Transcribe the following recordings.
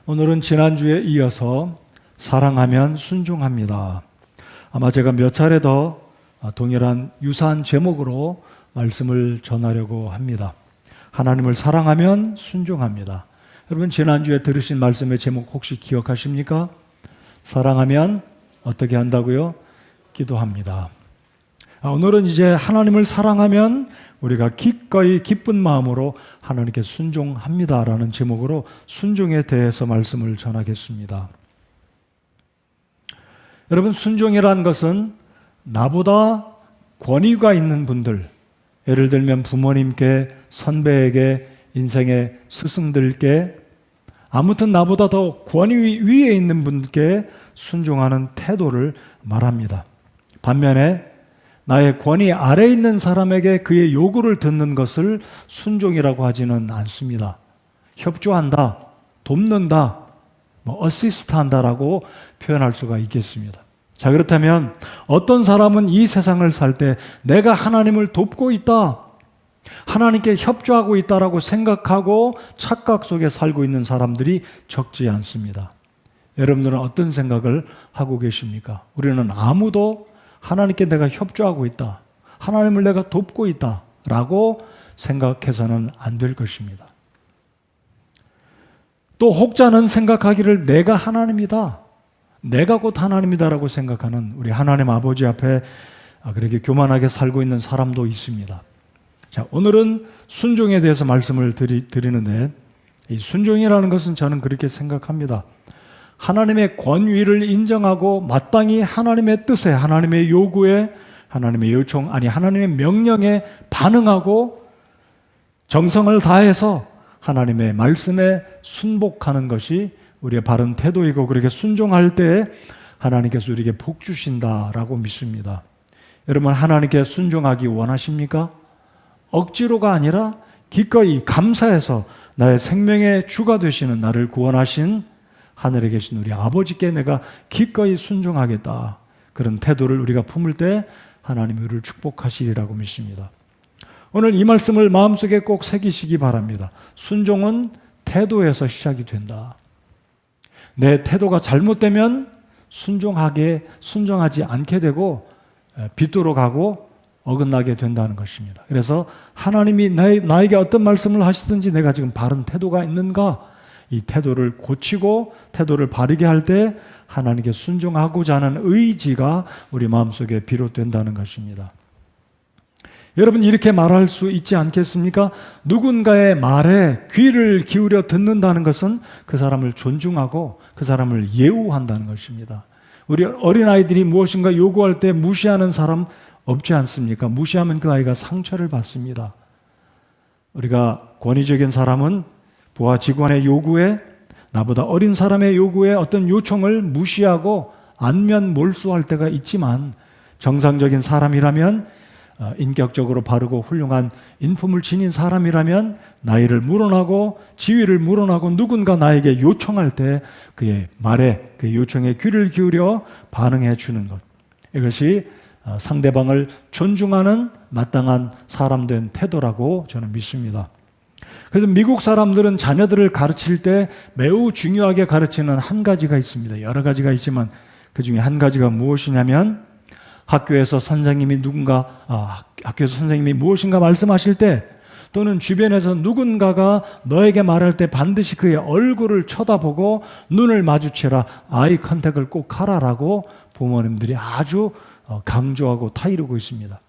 오늘은 지난주에 이어서 사랑하면 순종합니다. 아마 제가 몇 차례 더 동일한 유사한 제목으로 말씀을 전하려고 합니다. 하나님을 사랑하면 순종합니다. 여러분 지난주에 들으신 말씀의 제목 혹시 기억하십니까? 사랑하면 어떻게 한다고요? 기도합니다. 오늘은 이제 하나님을 사랑하면 우리가 기꺼이 기쁜 마음으로 하나님께 순종합니다라는 제목으로 순종에 대해서 말씀을 전하겠습니다. 여러분 순종이라는 것은 나보다 권위가 있는 분들, 예를 들면 부모님께, 선배에게, 인생의 스승들께, 아무튼 나보다 더 권위 위에 있는 분께 순종하는 태도를 말합니다. 반면에 나의 권위 아래에 있는 사람에게 그의 요구를 듣는 것을 순종이라고 하지는 않습니다. 협조한다, 돕는다, 어시스트한다라고 표현할 수가 있겠습니다. 자, 그렇다면 어떤 사람은 이 세상을 살 때 내가 하나님을 돕고 있다, 하나님께 협조하고 있다라고 생각하고 착각 속에 살고 있는 사람들이 적지 않습니다. 여러분들은 어떤 생각을 하고 계십니까? 우리는 아무도 하나님께 내가 협조하고 있다, 하나님을 내가 돕고 있다 라고 생각해서는 안 될 것입니다. 또 혹자는 생각하기를 내가 하나님이다, 내가 곧 하나님이다 라고 생각하는 우리 하나님 아버지 앞에 그렇게 교만하게 살고 있는 사람도 있습니다. 자, 오늘은 순종에 대해서 말씀을 드리는데, 이 순종이라는 것은 저는 그렇게 생각합니다. 하나님의 권위를 인정하고 마땅히 하나님의 뜻에, 하나님의 요구에, 하나님의 요청, 하나님의 명령에 반응하고 정성을 다해서 하나님의 말씀에 순복하는 것이 우리의 바른 태도이고, 그렇게 순종할 때 하나님께서 우리에게 복 주신다라고 믿습니다. 여러분 하나님께 순종하기 원하십니까? 억지로가 아니라 기꺼이 감사해서 나의 생명의 주가 되시는 나를 구원하신 하늘에 계신 우리 아버지께 내가 기꺼이 순종하겠다, 그런 태도를 우리가 품을 때 하나님이 우리를 축복하시리라고 믿습니다. 오늘 이 말씀을 마음속에 꼭 새기시기 바랍니다. 순종은 태도에서 시작이 된다. 내 태도가 잘못되면 순종하지 않게 되고 빗도로 가고 어긋나게 된다는 것입니다. 그래서 하나님이 나에게 어떤 말씀을 하시든지 내가 지금 바른 태도가 있는가, 이 태도를 고치고 태도를 바르게 할 때 하나님께 순종하고자 하는 의지가 우리 마음속에 비롯된다는 것입니다. 여러분 이렇게 말할 수 있지 않겠습니까? 누군가의 말에 귀를 기울여 듣는다는 것은 그 사람을 존중하고 그 사람을 예우한다는 것입니다. 우리 어린아이들이 무엇인가 요구할 때 무시하는 사람 없지 않습니까? 무시하면 그 아이가 상처를 받습니다. 우리가 권위적인 사람은 부하 직원의 요구에, 나보다 어린 사람의 요구에, 어떤 요청을 무시하고 안면몰수할 때가 있지만, 정상적인 사람이라면, 인격적으로 바르고 훌륭한 인품을 지닌 사람이라면 나이를 물어나고 지위를 물어나고 누군가 나에게 요청할 때 그의 말에, 그의 요청에 귀를 기울여 반응해 주는 것, 이것이 상대방을 존중하는 마땅한 사람된 태도라고 저는 믿습니다. 그래서 미국 사람들은 자녀들을 가르칠 때 매우 중요하게 가르치는 한 가지가 있습니다. 여러 가지가 있지만 그 중에 한 가지가 무엇이냐면, 학교에서 선생님이 무엇인가 말씀하실 때, 또는 주변에서 누군가가 너에게 말할 때 반드시 그의 얼굴을 쳐다보고 눈을 마주치라, 아이 컨택을 꼭 하라라고 부모님들이 아주 강조하고 타이르고 있습니다.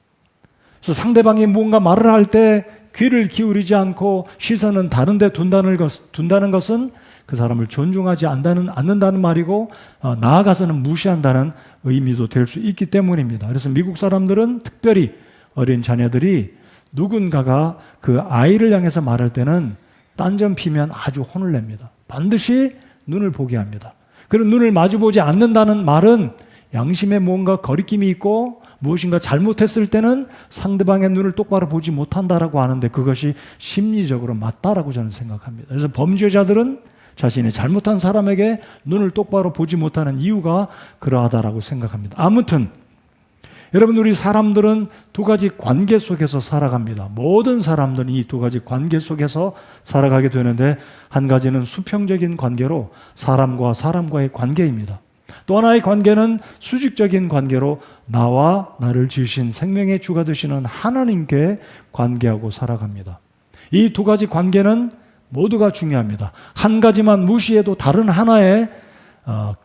그래서 상대방이 뭔가 말을 할 때 귀를 기울이지 않고 시선은 다른 데 둔다는 것은 그 사람을 존중하지 않는다는 말이고, 나아가서는 무시한다는 의미도 될 수 있기 때문입니다. 그래서 미국 사람들은 특별히 어린 자녀들이 누군가가 그 아이를 향해서 말할 때는 딴점 피면 아주 혼을 냅니다. 반드시 눈을 보게 합니다. 그리고 눈을 마주보지 않는다는 말은 양심에 뭔가 거리낌이 있고 무엇인가 잘못했을 때는 상대방의 눈을 똑바로 보지 못한다라고 하는데, 그것이 심리적으로 맞다라고 저는 생각합니다. 그래서 범죄자들은 자신이 잘못한 사람에게 눈을 똑바로 보지 못하는 이유가 그러하다라고 생각합니다. 아무튼 여러분, 우리 사람들은 두 가지 관계 속에서 살아갑니다. 모든 사람들은 이 두 가지 관계 속에서 살아가게 되는데, 한 가지는 수평적인 관계로 사람과 사람과의 관계입니다. 또 하나의 관계는 수직적인 관계로 나와 나를 지으신 생명의 주가 되시는 하나님께 관계하고 살아갑니다. 이 두 가지 관계는 모두가 중요합니다. 한 가지만 무시해도 다른 하나의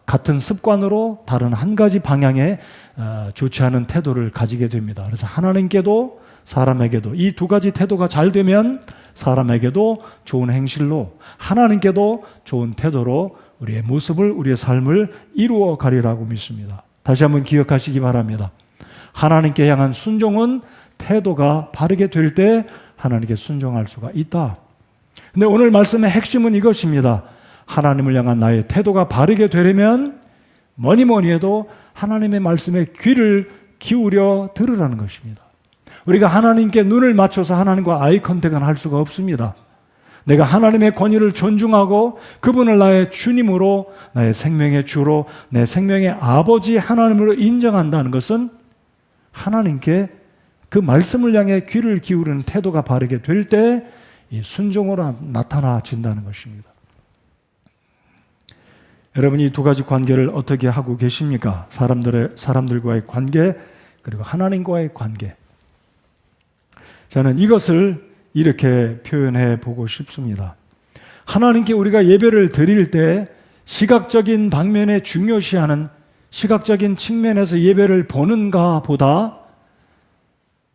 같은 습관으로 다른 한 가지 방향에 좋지 않은 태도를 가지게 됩니다. 그래서 하나님께도 사람에게도 이 두 가지 태도가 잘 되면 사람에게도 좋은 행실로, 하나님께도 좋은 태도로 우리의 모습을, 우리의 삶을 이루어 가리라고 믿습니다. 다시 한번 기억하시기 바랍니다. 하나님께 향한 순종은 태도가 바르게 될 때 하나님께 순종할 수가 있다. 근데 오늘 말씀의 핵심은 이것입니다. 하나님을 향한 나의 태도가 바르게 되려면 뭐니 해도 하나님의 말씀에 귀를 기울여 들으라는 것입니다. 우리가 하나님께 눈을 맞춰서 하나님과 아이 컨택은 할 수가 없습니다. 내가 하나님의 권위를 존중하고 그분을 나의 주님으로, 나의 생명의 주로, 내 생명의 아버지 하나님으로 인정한다는 것은 하나님께 그 말씀을 향해 귀를 기울이는 태도가 바르게 될 때 이 순종으로 나타나진다는 것입니다. 여러분, 이 두 가지 관계를 어떻게 하고 계십니까? 사람들과의 관계, 그리고 하나님과의 관계. 저는 이것을 이렇게 표현해 보고 싶습니다. 하나님께 우리가 예배를 드릴 때 시각적인 방면에 중요시하는, 시각적인 측면에서 예배를 보는가 보다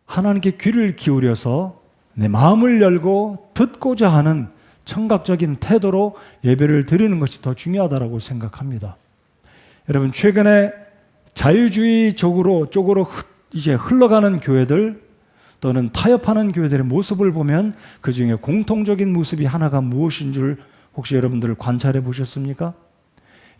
하나님께 귀를 기울여서 내 마음을 열고 듣고자 하는 청각적인 태도로 예배를 드리는 것이 더 중요하다고 생각합니다. 여러분, 최근에 자유주의 쪽으로 이제 흘러가는 교회들 또는 타협하는 교회들의 모습을 보면 그 중에 공통적인 모습이 하나가 무엇인 줄 혹시 여러분들 관찰해 보셨습니까?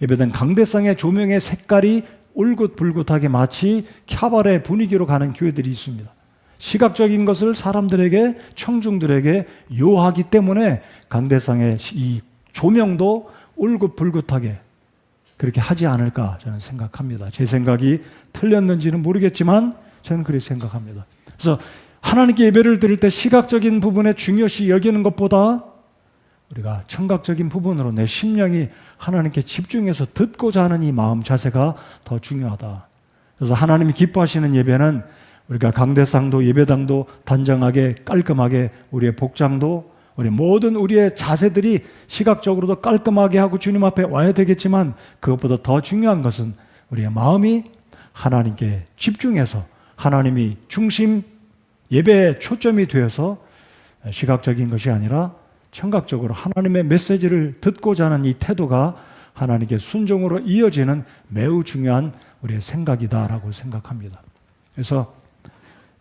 예배당 강대상의 조명의 색깔이 울긋불긋하게 마치 캬바레 분위기로 가는 교회들이 있습니다. 시각적인 것을 사람들에게, 청중들에게 요하기 때문에 강대상의 이 조명도 울긋불긋하게 그렇게 하지 않을까 저는 생각합니다. 제 생각이 틀렸는지는 모르겠지만 저는 그렇게 생각합니다. 그래서 하나님께 예배를 드릴 때 시각적인 부분에 중요시 여기는 것보다 우리가 청각적인 부분으로 내 심령이 하나님께 집중해서 듣고자 하는 이 마음 자세가 더 중요하다. 그래서 하나님이 기뻐하시는 예배는 우리가 강대상도 예배당도 단정하게 깔끔하게, 우리의 복장도, 우리 모든 우리의 자세들이 시각적으로도 깔끔하게 하고 주님 앞에 와야 되겠지만, 그것보다 더 중요한 것은 우리의 마음이 하나님께 집중해서 하나님이 중심, 예배의 초점이 되어서 시각적인 것이 아니라 청각적으로 하나님의 메시지를 듣고자 하는 이 태도가 하나님께 순종으로 이어지는 매우 중요한 우리의 생각이다라고 생각합니다. 그래서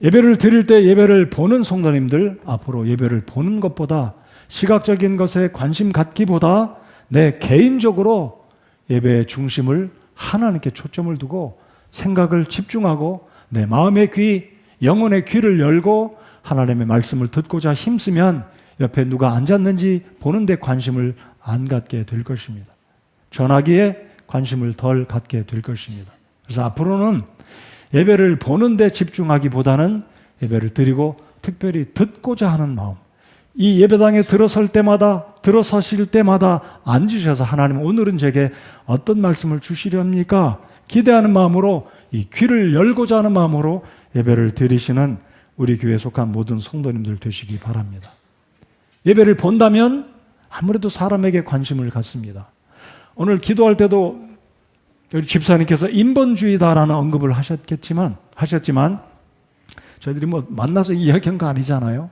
예배를 드릴 때 예배를 보는 성도님들, 앞으로 예배를 보는 것보다, 시각적인 것에 관심 갖기보다 내 개인적으로 예배의 중심을 하나님께 초점을 두고 생각을 집중하고 내 마음의 귀, 영혼의 귀를 열고 하나님의 말씀을 듣고자 힘쓰면 옆에 누가 앉았는지 보는 데 관심을 안 갖게 될 것입니다. 전화기에 관심을 덜 갖게 될 것입니다. 그래서 앞으로는 예배를 보는 데 집중하기보다는 예배를 드리고 특별히 듣고자 하는 마음, 이 예배당에 들어서실 때마다 앉으셔서 하나님 오늘은 제게 어떤 말씀을 주시렵니까? 기대하는 마음으로, 이 귀를 열고자 하는 마음으로 예배를 드리시는 우리 교회에 속한 모든 성도님들 되시기 바랍니다. 예배를 본다면 아무래도 사람에게 관심을 갖습니다. 오늘 기도할 때도 우리 집사님께서 인본주의다라는 언급을 하셨지만 저희들이 만나서 이야기한 거 아니잖아요.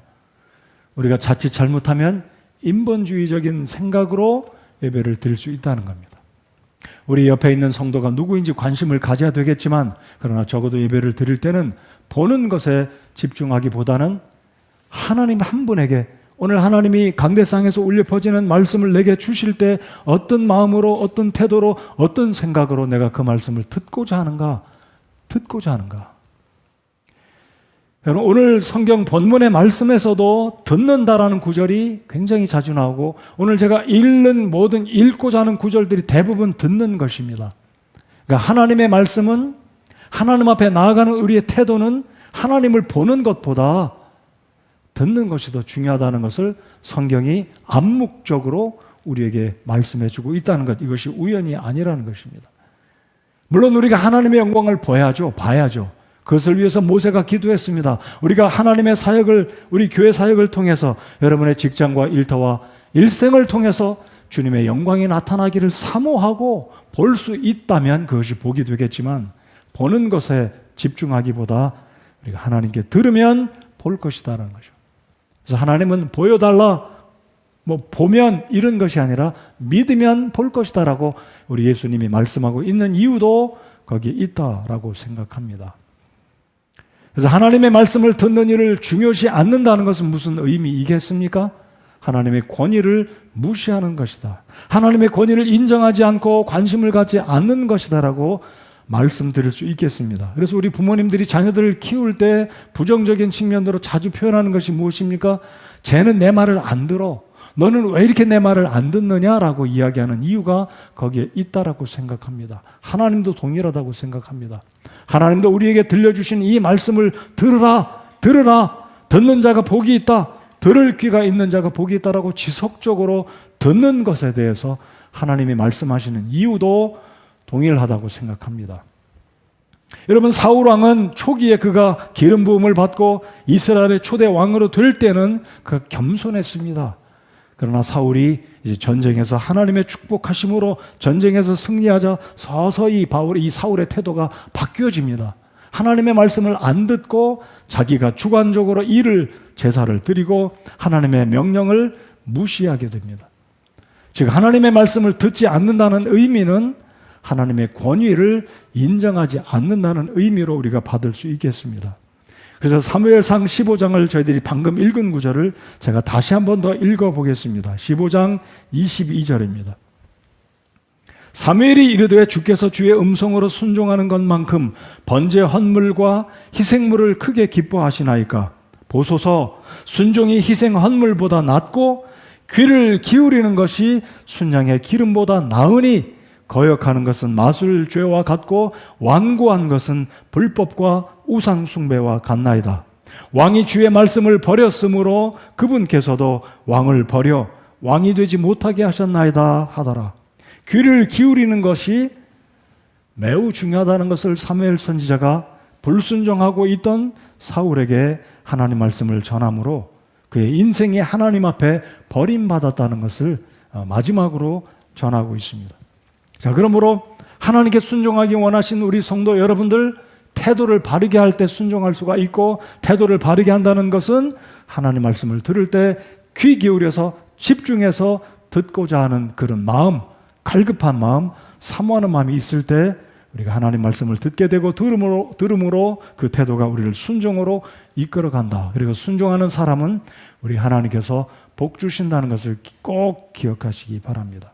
우리가 자칫 잘못하면 인본주의적인 생각으로 예배를 드릴 수 있다는 겁니다. 우리 옆에 있는 성도가 누구인지 관심을 가져야 되겠지만, 그러나 적어도 예배를 드릴 때는 보는 것에 집중하기보다는 하나님 한 분에게, 오늘 하나님이 강대상에서 울려 퍼지는 말씀을 내게 주실 때 어떤 마음으로, 어떤 태도로, 어떤 생각으로 내가 그 말씀을 듣고자 하는가. 여러분, 오늘 성경 본문의 말씀에서도 듣는다라는 구절이 굉장히 자주 나오고, 오늘 제가 읽고자 하는 구절들이 대부분 듣는 것입니다. 그러니까 하나님의 말씀은 하나님 앞에 나아가는 우리의 태도는 하나님을 보는 것보다 듣는 것이 더 중요하다는 것을 성경이 암묵적으로 우리에게 말씀해 주고 있다는 것, 이것이 우연이 아니라는 것입니다. 물론 우리가 하나님의 영광을 봐야죠. 그것을 위해서 모세가 기도했습니다. 우리가 하나님의 사역을, 우리 교회 사역을 통해서 여러분의 직장과 일터와 일생을 통해서 주님의 영광이 나타나기를 사모하고 볼 수 있다면 그것이 복이 되겠지만, 보는 것에 집중하기보다 우리가 하나님께 들으면 볼 것이다라는 거죠. 그래서 하나님은 보여달라, 보면 이런 것이 아니라 믿으면 볼 것이다라고 우리 예수님이 말씀하고 있는 이유도 거기에 있다라고 생각합니다. 그래서 하나님의 말씀을 듣는 일을 중요시 않는다는 것은 무슨 의미이겠습니까? 하나님의 권위를 무시하는 것이다. 하나님의 권위를 인정하지 않고 관심을 갖지 않는 것이다라고 말씀드릴 수 있겠습니다. 그래서 우리 부모님들이 자녀들을 키울 때 부정적인 측면으로 자주 표현하는 것이 무엇입니까? 쟤는 내 말을 안 들어. 너는 왜 이렇게 내 말을 안 듣느냐라고 이야기하는 이유가 거기에 있다라고 생각합니다. 하나님도 동일하다고 생각합니다. 하나님도 우리에게 들려주신 이 말씀을 들으라. 듣는 자가 복이 있다. 들을 귀가 있는 자가 복이 있다라고 지속적으로 듣는 것에 대해서 하나님이 말씀하시는 이유도 동일하다고 생각합니다. 여러분, 사울 왕은 초기에 그가 기름 부음을 받고 이스라엘의 초대 왕으로 될 때는 그가 겸손했습니다. 그러나 사울이 이제 전쟁에서 하나님의 축복하심으로 전쟁에서 승리하자 서서히 이 사울의 태도가 바뀌어집니다. 하나님의 말씀을 안 듣고 자기가 주관적으로 제사를 드리고 하나님의 명령을 무시하게 됩니다. 즉, 하나님의 말씀을 듣지 않는다는 의미는 하나님의 권위를 인정하지 않는다는 의미로 우리가 받을 수 있겠습니다. 그래서 사무엘상 15장을 저희들이 방금 읽은 구절을 제가 다시 한 번 더 읽어보겠습니다. 15장 22절입니다. 사무엘이 이르되 주께서 주의 음성으로 순종하는 것만큼 번제 헌물과 희생물을 크게 기뻐하시나이까? 보소서, 순종이 희생 헌물보다 낫고 귀를 기울이는 것이 순양의 기름보다 나으니 거역하는 것은 마술 죄와 같고 완고한 것은 불법과 우상 숭배와 같나이다. 왕이 주의 말씀을 버렸으므로 그분께서도 왕을 버려 왕이 되지 못하게 하셨나이다 하더라. 귀를 기울이는 것이 매우 중요하다는 것을 사무엘 선지자가 불순종하고 있던 사울에게 하나님 말씀을 전함으로 그의 인생이 하나님 앞에 버림받았다는 것을 마지막으로 전하고 있습니다. 자, 그러므로 하나님께 순종하기 원하신 우리 성도 여러분들, 태도를 바르게 할 때 순종할 수가 있고, 태도를 바르게 한다는 것은 하나님 말씀을 들을 때 귀 기울여서 집중해서 듣고자 하는 그런 마음, 갈급한 마음, 사모하는 마음이 있을 때 우리가 하나님 말씀을 듣게 되고 들음으로 그 태도가 우리를 순종으로 이끌어간다. 그리고 순종하는 사람은 우리 하나님께서 복 주신다는 것을 꼭 기억하시기 바랍니다.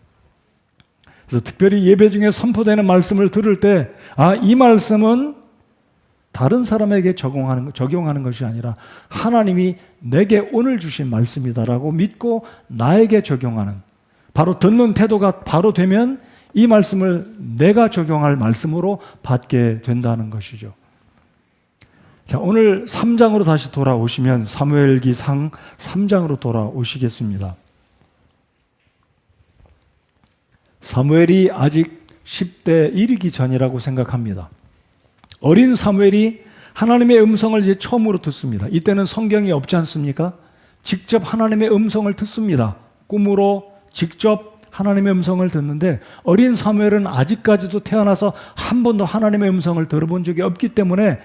그래서 특별히 예배 중에 선포되는 말씀을 들을 때, 이 말씀은 다른 사람에게 적용하는 것이 아니라 하나님이 내게 오늘 주신 말씀이다라고 믿고 나에게 적용하는, 바로 듣는 태도가 바로 되면 이 말씀을 내가 적용할 말씀으로 받게 된다는 것이죠. 자, 오늘 3장으로 다시 돌아오시면 사무엘기상 3장으로 돌아오시겠습니다. 사무엘이 아직 10대 이르기 전이라고 생각합니다. 어린 사무엘이 하나님의 음성을 이제 처음으로 듣습니다. 이때는 성경이 없지 않습니까? 직접 하나님의 음성을 듣습니다. 꿈으로 직접 하나님의 음성을 듣는데, 어린 사무엘은 아직까지도 태어나서 한 번도 하나님의 음성을 들어본 적이 없기 때문에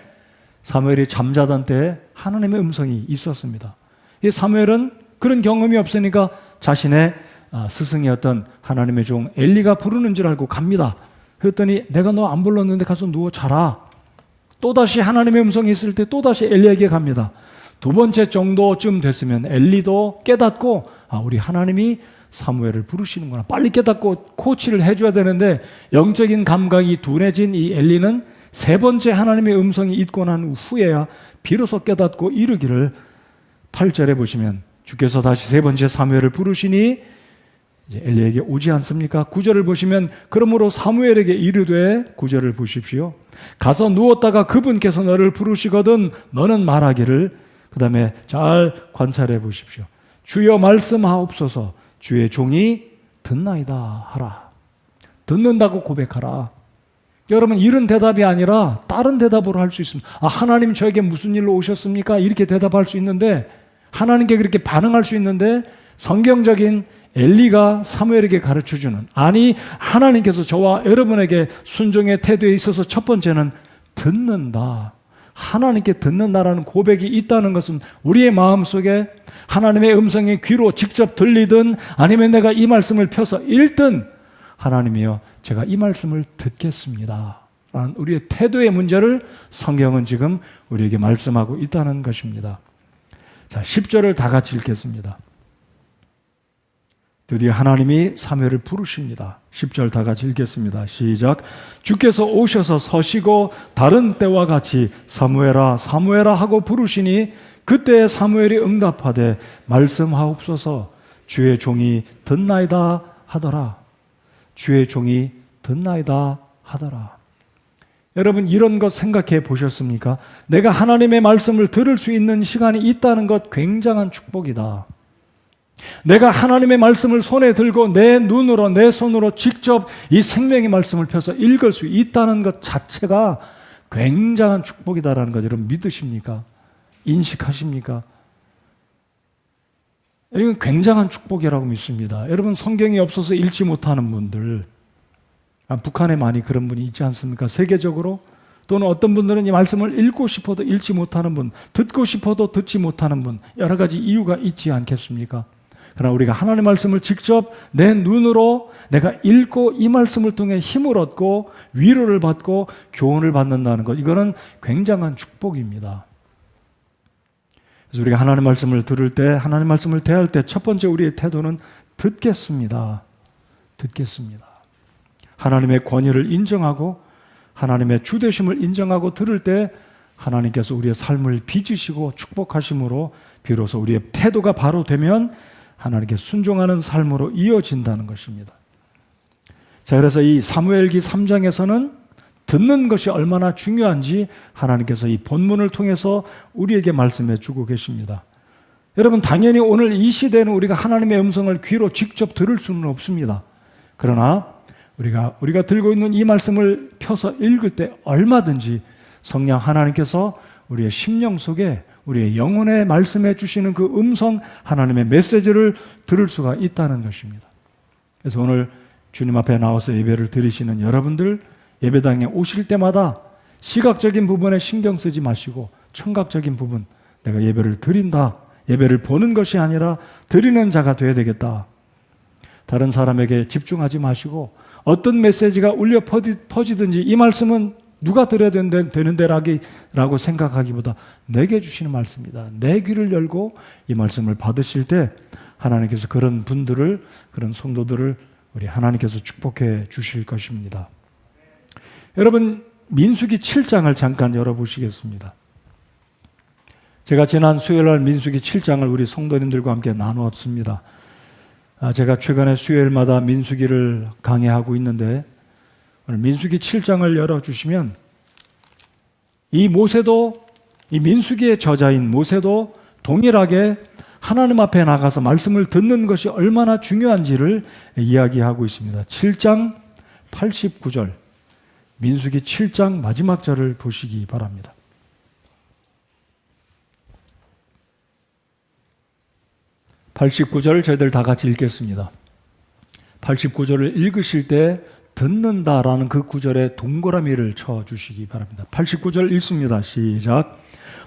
사무엘이 잠자던 때에 하나님의 음성이 있었습니다. 이 사무엘은 그런 경험이 없으니까 자신의 스승이었던 하나님의 종 엘리가 부르는 줄 알고 갑니다. 그랬더니 내가 너 안 불렀는데 가서 누워 자라. 또다시 하나님의 음성이 있을 때 또다시 엘리에게 갑니다. 두 번째 정도쯤 됐으면 엘리도 깨닫고 우리 하나님이 사무엘을 부르시는구나. 빨리 깨닫고 코치를 해줘야 되는데 영적인 감각이 둔해진 이 엘리는 세 번째 하나님의 음성이 있고 난 후에야 비로소 깨닫고 이르기를, 8절에 보시면 주께서 다시 세 번째 사무엘을 부르시니 이제 엘리에게 오지 않습니까? 9절을 보시면 그러므로 사무엘에게 이르되 9절을 보십시오. 가서 누웠다가 그분께서 너를 부르시거든 너는 말하기를 그 다음에 잘 관찰해 보십시오. 주여 말씀하옵소서 주의 종이 듣나이다 하라. 듣는다고 고백하라. 여러분 이런 대답이 아니라 다른 대답으로 할 수 있습니다. 하나님 저에게 무슨 일로 오셨습니까? 이렇게 대답할 수 있는데 하나님께 그렇게 반응할 수 있는데 성경적인 엘리가 사무엘에게 가르쳐주는 아니 하나님께서 저와 여러분에게 순종의 태도에 있어서 첫 번째는 듣는다. 하나님께 듣는다라는 고백이 있다는 것은 우리의 마음속에 하나님의 음성이 귀로 직접 들리든 아니면 내가 이 말씀을 펴서 읽든 하나님이여 제가 이 말씀을 듣겠습니다 라는 우리의 태도의 문제를 성경은 지금 우리에게 말씀하고 있다는 것입니다. 자, 10절을 다 같이 읽겠습니다. 드디어 하나님이 사무엘을 부르십니다. 10절 다 같이 읽겠습니다. 시작. 주께서 오셔서 서시고 다른 때와 같이 사무엘아 사무엘아 하고 부르시니 그때 사무엘이 응답하되 말씀하옵소서 주의 종이 듣나이다 하더라. 주의 종이 듣나이다 하더라. 여러분 이런 것 생각해 보셨습니까? 내가 하나님의 말씀을 들을 수 있는 시간이 있다는 것 굉장한 축복이다. 내가 하나님의 말씀을 손에 들고 내 눈으로 내 손으로 직접 이 생명의 말씀을 펴서 읽을 수 있다는 것 자체가 굉장한 축복이다라는 것 여러분 믿으십니까? 인식하십니까? 이건 굉장한 축복이라고 믿습니다. 여러분 성경이 없어서 읽지 못하는 분들 북한에 많이 그런 분이 있지 않습니까? 세계적으로 또는 어떤 분들은 이 말씀을 읽고 싶어도 읽지 못하는 분, 듣고 싶어도 듣지 못하는 분 여러 가지 이유가 있지 않겠습니까? 그러나 우리가 하나님의 말씀을 직접 내 눈으로 내가 읽고 이 말씀을 통해 힘을 얻고 위로를 받고 교훈을 받는다는 것 이거는 굉장한 축복입니다. 그래서 우리가 하나님의 말씀을 들을 때 하나님의 말씀을 대할 때 첫 번째 우리의 태도는 듣겠습니다. 듣겠습니다. 하나님의 권위를 인정하고 하나님의 주되심을 인정하고 들을 때 하나님께서 우리의 삶을 빚으시고 축복하심으로 비로소 우리의 태도가 바로 되면 하나님께 순종하는 삶으로 이어진다는 것입니다. 자, 그래서 이 사무엘기 3장에서는 듣는 것이 얼마나 중요한지 하나님께서 이 본문을 통해서 우리에게 말씀해 주고 계십니다. 여러분 당연히 오늘 이 시대에는 우리가 하나님의 음성을 귀로 직접 들을 수는 없습니다. 그러나 우리가 들고 있는 이 말씀을 펴서 읽을 때 얼마든지 성령 하나님께서 우리의 심령 속에 우리의 영혼에 말씀해 주시는 그 음성 하나님의 메시지를 들을 수가 있다는 것입니다. 그래서 오늘 주님 앞에 나와서 예배를 드리시는 여러분들 예배당에 오실 때마다 시각적인 부분에 신경 쓰지 마시고 청각적인 부분 내가 예배를 드린다. 예배를 보는 것이 아니라 드리는 자가 되어야 되겠다. 다른 사람에게 집중하지 마시고 어떤 메시지가 울려 퍼지든지 이 말씀은 누가 들어야 되는데라고 생각하기보다 내게 주시는 말씀이다. 내 귀를 열고 이 말씀을 받으실 때 하나님께서 그런 분들을 그런 성도들을 우리 하나님께서 축복해 주실 것입니다. 여러분 민수기 7장을 잠깐 열어보시겠습니다. 제가 지난 수요일날 민수기 7장을 우리 성도님들과 함께 나누었습니다. 제가 최근에 수요일마다 민수기를 강해하고 있는데 오늘 민수기 7장을 열어주시면 이 모세도 이 민수기의 저자인 모세도 동일하게 하나님 앞에 나가서 말씀을 듣는 것이 얼마나 중요한지를 이야기하고 있습니다. 7장 89절 민수기 7장 마지막 절을 보시기 바랍니다. (89절) 저희들 다 같이 읽겠습니다. 89절을 읽으실 때 듣는다라는 그 구절에 동그라미를 쳐주시기 바랍니다. 89절 읽습니다. 시작.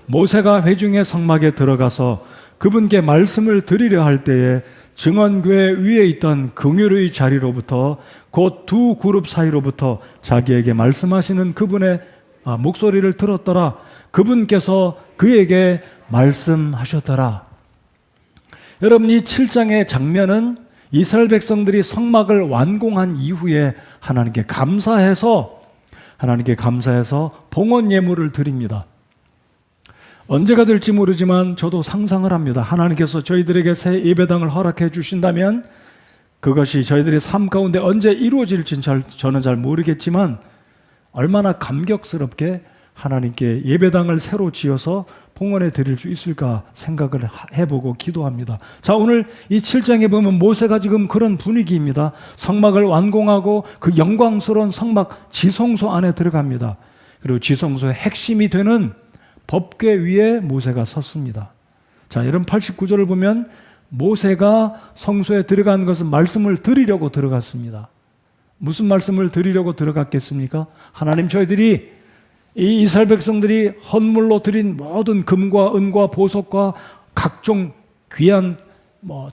모세가 회중의 성막에 들어가서 그분께 말씀을 드리려 할 때에 증언궤 위에 있던 긍휼의 자리로부터 곧 두 그룹 사이로부터 자기에게 말씀하시는 그분의 목소리를 들었더라. 그분께서 그에게 말씀하셨더라. 여러분 이 7장의 장면은 이스라엘 백성들이 성막을 완공한 이후에 하나님께 감사해서 봉헌 예물을 드립니다. 언제가 될지 모르지만 저도 상상을 합니다. 하나님께서 저희들에게 새 예배당을 허락해 주신다면 그것이 저희들의 삶 가운데 언제 이루어질지는 저는 잘 모르겠지만 얼마나 감격스럽게 하나님께 예배당을 새로 지어서 봉헌해 드릴 수 있을까 생각을 해보고 기도합니다. 자, 오늘 이 7장에 보면 모세가 지금 그런 분위기입니다. 성막을 완공하고 그 영광스러운 성막 지성소 안에 들어갑니다. 그리고 지성소의 핵심이 되는 법궤 위에 모세가 섰습니다. 자, 여러분 89절을 보면 모세가 성소에 들어간 것은 말씀을 드리려고 들어갔습니다. 무슨 말씀을 드리려고 들어갔겠습니까? 하나님, 저희들이 이 이스라엘 백성들이 헌물로 드린 모든 금과 은과 보석과 각종 귀한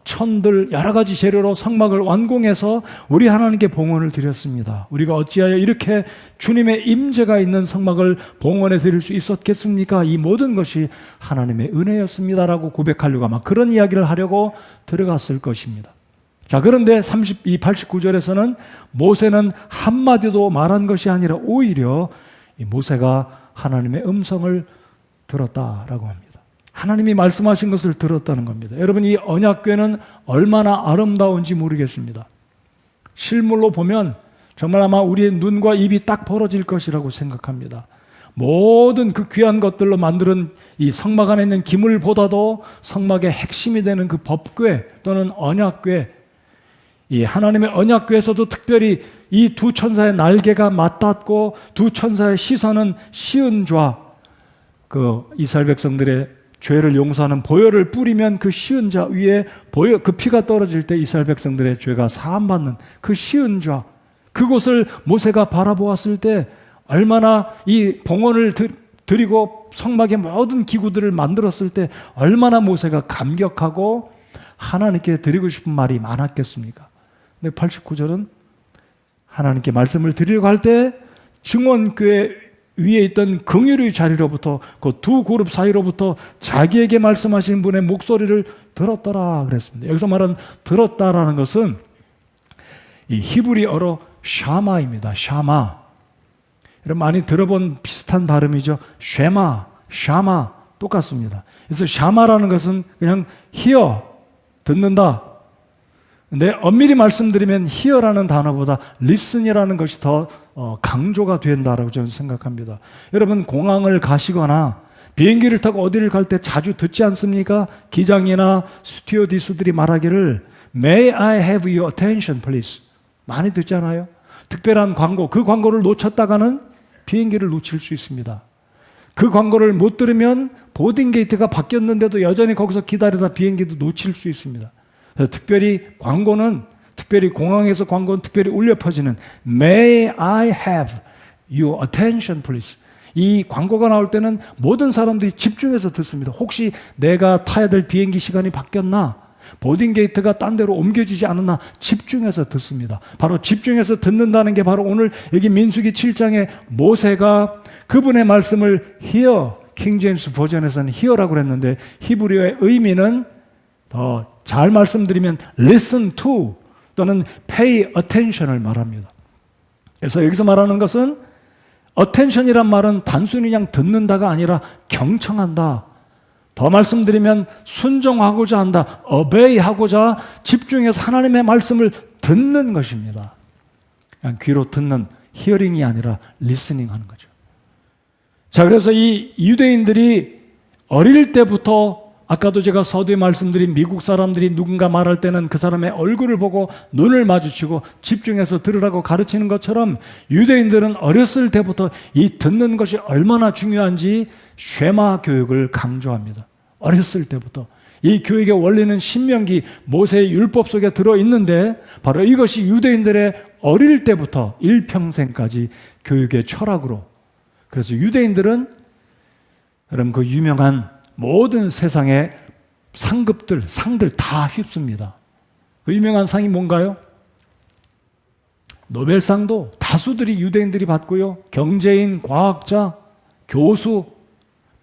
천들 여러 가지 재료로 성막을 완공해서 우리 하나님께 봉헌을 드렸습니다. 우리가 어찌하여 이렇게 주님의 임재가 있는 성막을 봉헌해 드릴 수 있었겠습니까? 이 모든 것이 하나님의 은혜였습니다라고 고백하려고 아마 그런 이야기를 하려고 들어갔을 것입니다. 자, 그런데 89절에서는 모세는 한마디도 말한 것이 아니라 오히려 이 모세가 하나님의 음성을 들었다라고 합니다. 하나님이 말씀하신 것을 들었다는 겁니다. 여러분, 이 언약궤는 얼마나 아름다운지 모르겠습니다. 실물로 보면 정말 아마 우리의 눈과 입이 딱 벌어질 것이라고 생각합니다. 모든 그 귀한 것들로 만드는 이 성막 안에 있는 기물보다도 성막의 핵심이 되는 그 법궤 또는 언약궤, 이 하나님의 언약궤에서도 특별히 이 두 천사의 날개가 맞닿고 두 천사의 시선은 시은좌, 그 이스라엘 백성들의 죄를 용서하는 보혈을 뿌리면 그 시은좌 위에 그 피가 떨어질 때 이스라엘 백성들의 죄가 사함받는 그 시은좌, 그곳을 모세가 바라보았을 때 얼마나 이 봉헌을 드리고 성막의 모든 기구들을 만들었을 때 얼마나 모세가 감격하고 하나님께 드리고 싶은 말이 많았겠습니까? 근데 89절은 하나님께 말씀을 드리려고 할 때 증언궤 위에 있던 긍휼의 자리로부터 그 두 그룹 사이로부터 자기에게 말씀하신 분의 목소리를 들었더라 그랬습니다. 여기서 말하는 들었다라는 것은 이 히브리어로 샤마입니다. 샤마. 여러분 많이 들어본 비슷한 발음이죠. 쉐마, 샤마 똑같습니다. 그래서 샤마라는 것은 그냥 hear, 듣는다. 근데 엄밀히 말씀드리면 hear라는 단어보다 listen이라는 것이 더 강조가 된다라고 저는 생각합니다. 여러분 공항을 가시거나 비행기를 타고 어디를 갈 때 자주 듣지 않습니까? 기장이나 스튜어디스들이 말하기를 May I have your attention, please. 많이 듣잖아요. 특별한 광고, 그 광고를 놓쳤다가는 비행기를 놓칠 수 있습니다. 그 광고를 못 들으면 보딩게이트가 바뀌었는데도 여전히 거기서 기다리다 비행기도 놓칠 수 있습니다. 특별히 광고는, 특별히 공항에서 광고는 특별히 울려 퍼지는 May I have your attention, please. 이 광고가 나올 때는 모든 사람들이 집중해서 듣습니다. 혹시 내가 타야 될 비행기 시간이 바뀌었나? 보딩게이트가 딴 데로 옮겨지지 않았나? 집중해서 듣습니다. 바로 집중해서 듣는다는 게 바로 오늘 여기 민수기 7장에 모세가 그분의 말씀을 hear, 킹제임스 버전에서는 hear라고 했는데 히브리어의 의미는 더 잘 말씀드리면 listen to 또는 pay attention을 말합니다. 그래서 여기서 말하는 것은 attention이란 말은 단순히 그냥 듣는다가 아니라 경청한다. 더 말씀드리면 순종하고자 한다. obey하고자 집중해서 하나님의 말씀을 듣는 것입니다. 그냥 귀로 듣는 hearing이 아니라 listening 하는 거죠. 자, 그래서 이 유대인들이 어릴 때부터 아까도 제가 서두에 말씀드린 미국 사람들이 누군가 말할 때는 그 사람의 얼굴을 보고 눈을 마주치고 집중해서 들으라고 가르치는 것처럼 유대인들은 어렸을 때부터 이 듣는 것이 얼마나 중요한지 쉐마 교육을 강조합니다. 어렸을 때부터. 이 교육의 원리는 신명기 모세의 율법 속에 들어있는데 바로 이것이 유대인들의 어릴 때부터 일평생까지 교육의 철학으로. 그래서 유대인들은 여러분 그 유명한 모든 세상의 상들 다 휩습니다. 그 유명한 상이 뭔가요? 노벨상도 다수들이 유대인들이 받고요. 경제인, 과학자, 교수,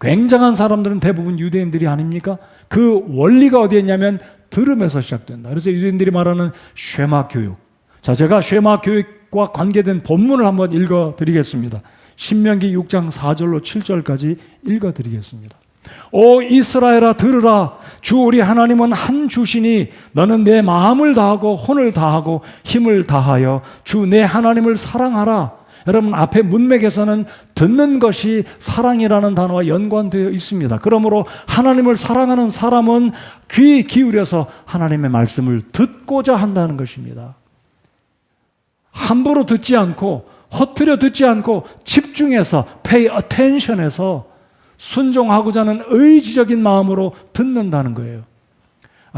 굉장한 사람들은 대부분 유대인들이 아닙니까? 그 원리가 어디에 있냐면 들음에서 시작된다. 그래서 유대인들이 말하는 쉐마 교육. 자, 제가 쉐마 교육과 관계된 본문을 한번 읽어드리겠습니다. 신명기 6장 4절로 7절까지 읽어드리겠습니다. 오 이스라엘아 들으라. 주 우리 하나님은 한 주시니 너는 내 마음을 다하고 혼을 다하고 힘을 다하여 주 내 하나님을 사랑하라. 여러분 앞에 문맥에서는 듣는 것이 사랑이라는 단어와 연관되어 있습니다. 그러므로 하나님을 사랑하는 사람은 귀 기울여서 하나님의 말씀을 듣고자 한다는 것입니다. 함부로 듣지 않고 허투루 듣지 않고 집중해서 pay attention해서 순종하고자 하는 의지적인 마음으로 듣는다는 거예요.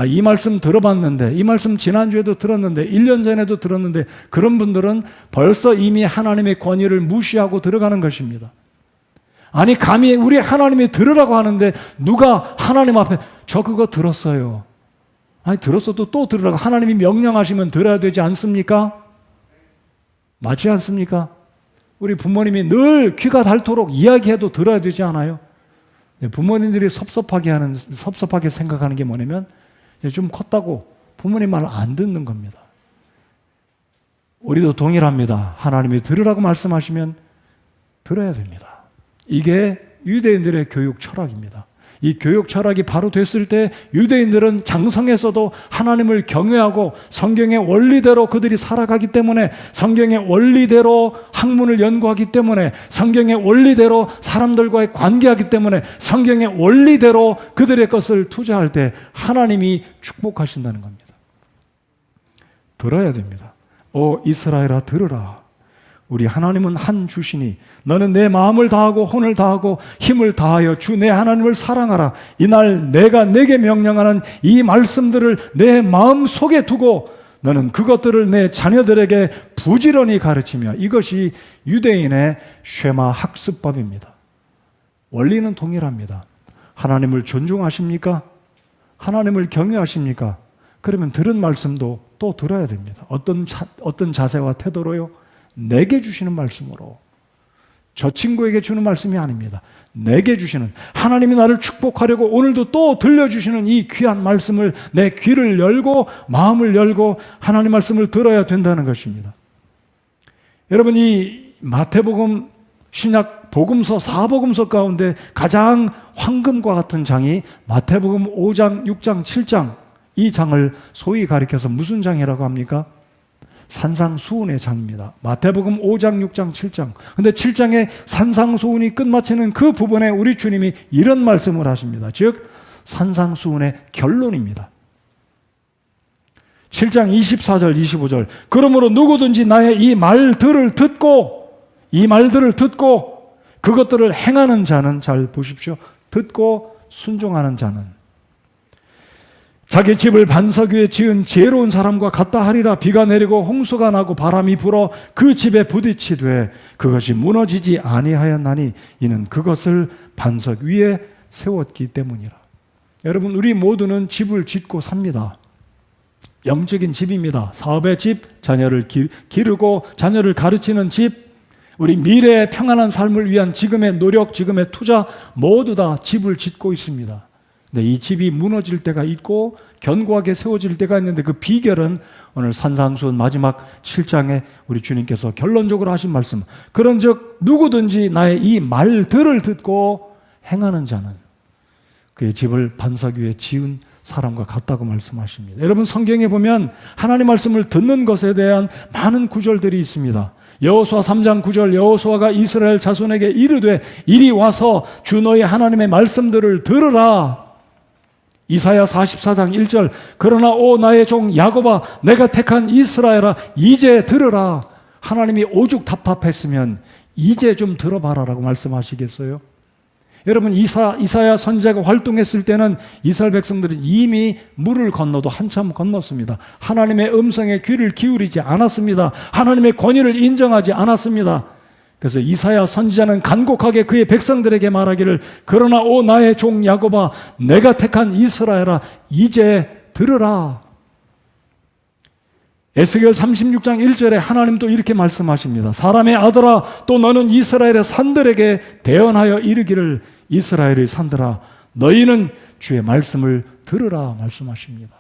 이 말씀 들어봤는데, 이 말씀 지난주에도 들었는데, 1년 전에도 들었는데, 그런 분들은 벌써 이미 하나님의 권위를 무시하고 들어가는 것입니다. 아니 감히 우리 하나님이 들으라고 하는데 누가 하나님 앞에 저 그거 들었어요. 아니 들었어도 또 들으라고 하나님이 명령하시면 들어야 되지 않습니까? 맞지 않습니까? 우리 부모님이 늘 귀가 닳도록 이야기해도 들어야 되지 않아요? 부모님들이 섭섭하게 생각하는 게 뭐냐면 좀 컸다고 부모님 말을 안 듣는 겁니다. 우리도 동일합니다. 하나님이 들으라고 말씀하시면 들어야 됩니다. 이게 유대인들의 교육 철학입니다. 이 교육 철학이 바로 됐을 때 유대인들은 장성에서도 하나님을 경외하고 성경의 원리대로 그들이 살아가기 때문에, 성경의 원리대로 학문을 연구하기 때문에, 성경의 원리대로 사람들과의 관계하기 때문에, 성경의 원리대로 그들의 것을 투자할 때 하나님이 축복하신다는 겁니다. 들어야 됩니다. 오 이스라엘아 들으라. 우리 하나님은 한 주시니 너는 내 마음을 다하고 혼을 다하고 힘을 다하여 주 내 하나님을 사랑하라. 이날 내가 내게 명령하는 이 말씀들을 내 마음 속에 두고 너는 그것들을 내 자녀들에게 부지런히 가르치며. 이것이 유대인의 쉐마 학습법입니다. 원리는 동일합니다. 하나님을 존중하십니까? 하나님을 경외하십니까? 그러면 들은 말씀도 또 들어야 됩니다. 어떤 자세와 태도로요? 내게 주시는 말씀으로. 저 친구에게 주는 말씀이 아닙니다. 내게 주시는, 하나님이 나를 축복하려고 오늘도 또 들려주시는 이 귀한 말씀을 내 귀를 열고 마음을 열고 하나님 말씀을 들어야 된다는 것입니다. 여러분 이 마태복음 신약 복음서 4복음서 가운데 가장 황금과 같은 장이 마태복음 5장, 6장, 7장, 이 장을 소위 가리켜서 무슨 장이라고 합니까? 산상수훈의 장입니다. 마태복음 5장, 6장, 7장. 근데 7장의 산상수훈이 끝마치는 그 부분에 우리 주님이 이런 말씀을 하십니다. 즉 산상수훈의 결론입니다. 7장 24절, 25절. 그러므로 누구든지 나의 이 말들을 듣고 그것들을 행하는 자는, 잘 보십시오. 듣고 순종하는 자는 자기 집을 반석 위에 지은 지혜로운 사람과 같다 하리라. 비가 내리고 홍수가 나고 바람이 불어 그 집에 부딪히되 그것이 무너지지 아니하였나니 이는 그것을 반석 위에 세웠기 때문이라. 여러분 우리 모두는 집을 짓고 삽니다. 영적인 집입니다. 사업의 집, 자녀를 기르고 자녀를 가르치는 집, 우리 미래의 평안한 삶을 위한 지금의 노력, 지금의 투자 모두 다 집을 짓고 있습니다. 근데 이 집이 무너질 때가 있고 견고하게 세워질 때가 있는데 그 비결은 오늘 산상수훈 마지막 7장에 우리 주님께서 결론적으로 하신 말씀, 그런즉 누구든지 나의 이 말들을 듣고 행하는 자는 그의 집을 반석 위에 지은 사람과 같다고 말씀하십니다. 여러분 성경에 보면 하나님 말씀을 듣는 것에 대한 많은 구절들이 있습니다. 여호수아 3장 9절, 여호수아가 이스라엘 자손에게 이르되 이리 와서 주 너희 하나님의 말씀들을 들으라. 이사야 44장 1절, 그러나 오 나의 종 야곱아 내가 택한 이스라엘아 이제 들으라. 하나님이 오죽 답답했으면 이제 좀 들어봐라라고 말씀하시겠어요? 여러분 이사야 선지자가 활동했을 때는 이스라엘 백성들은 이미 물을 건너도 한참 건넜습니다. 하나님의 음성에 귀를 기울이지 않았습니다. 하나님의 권위를 인정하지 않았습니다. 그래서 이사야 선지자는 간곡하게 그의 백성들에게 말하기를 그러나 오 나의 종 야곱아 내가 택한 이스라엘아 이제 들으라. 에스겔 36장 1절에 하나님 또 이렇게 말씀하십니다. 사람의 아들아 또 너는 이스라엘의 산들에게 대언하여 이르기를 이스라엘의 산들아 너희는 주의 말씀을 들으라 말씀하십니다.